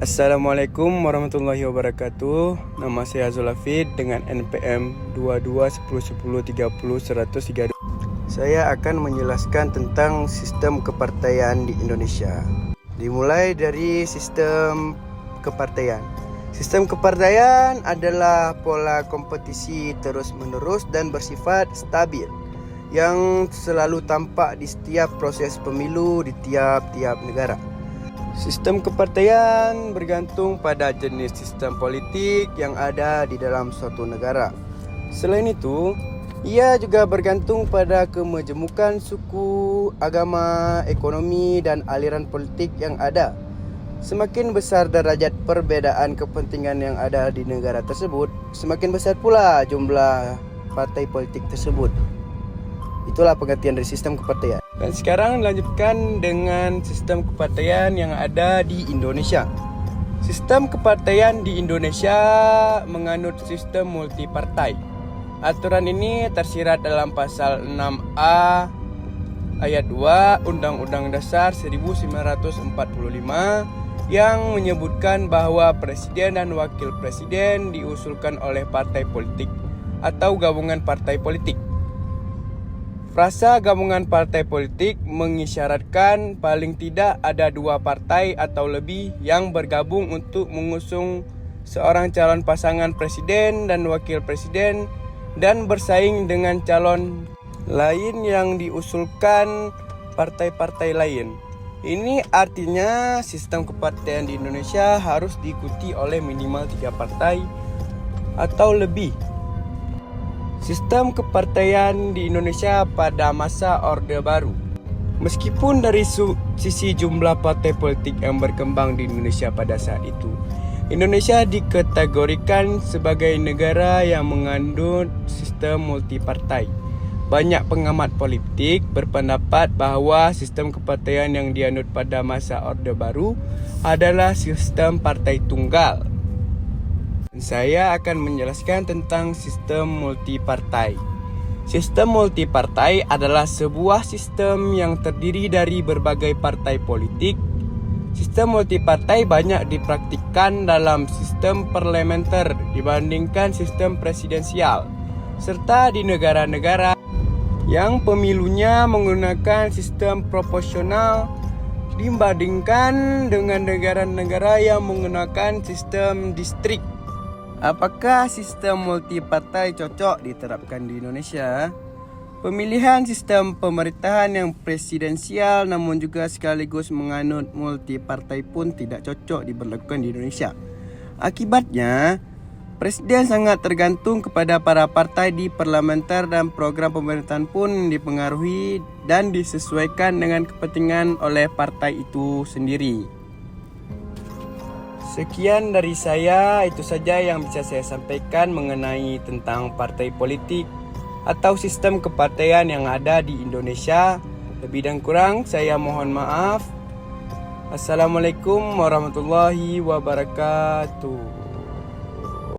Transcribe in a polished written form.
Assalamualaikum warahmatullahi wabarakatuh. Nama saya Zulafid dengan NPM 22101030 Saya akan menjelaskan tentang sistem kepartaian di Indonesia. Dimulai dari sistem kepartaian. Sistem kepartaian adalah pola kompetisi terus-menerus dan bersifat stabil yang selalu tampak di setiap proses pemilu di tiap-tiap negara. Sistem kepartaian bergantung pada jenis sistem politik yang ada di dalam suatu negara. Selain itu, ia juga bergantung pada kemajemukan suku, agama, ekonomi, dan aliran politik yang ada. Semakin besar derajat perbedaan kepentingan yang ada di negara tersebut, semakin besar pula jumlah partai politik tersebut. Itulah pengertian dari sistem kepartaian. Dan sekarang lanjutkan dengan sistem kepartaian yang ada di Indonesia. Sistem kepartaian di Indonesia menganut sistem multipartai. Aturan ini tersirat dalam pasal 6A ayat 2 Undang-Undang Dasar 1945 yang menyebutkan bahwa presiden dan wakil presiden diusulkan oleh partai politik atau gabungan partai politik. Frasa gabungan partai politik mengisyaratkan paling tidak ada dua partai atau lebih yang bergabung untuk mengusung seorang calon pasangan presiden dan wakil presiden dan bersaing dengan calon lain yang diusulkan partai-partai lain. Ini artinya sistem kepartaian di Indonesia harus diikuti oleh minimal 3 partai atau lebih. Sistem kepartaian di Indonesia pada masa Orde Baru. Meskipun dari sisi jumlah partai politik yang berkembang di Indonesia pada saat itu, Indonesia dikategorikan sebagai negara yang menganut sistem multipartai. Banyak pengamat politik berpendapat bahwa sistem kepartaian yang dianut pada masa Orde Baru adalah sistem partai tunggal. Saya akan menjelaskan tentang sistem multipartai. Sistem multipartai adalah sebuah sistem yang terdiri dari berbagai partai politik. Sistem multipartai banyak dipraktikkan dalam sistem parlementer dibandingkan sistem presidensial, serta di negara-negara yang pemilunya menggunakan sistem proporsional dibandingkan dengan negara-negara yang menggunakan sistem distrik. Apakah sistem multipartai cocok diterapkan di Indonesia? Pemilihan sistem pemerintahan yang presidensial namun juga sekaligus menganut multipartai pun tidak cocok diberlakukan di Indonesia. Akibatnya, presiden sangat tergantung kepada para partai di parlementer dan program pemerintahan pun dipengaruhi dan disesuaikan dengan kepentingan oleh partai itu sendiri. Sekian dari saya, itu saja yang bisa saya sampaikan mengenai tentang partai politik atau sistem kepartaian yang ada di Indonesia. Lebih dan kurang saya mohon maaf. Assalamualaikum warahmatullahi wabarakatuh.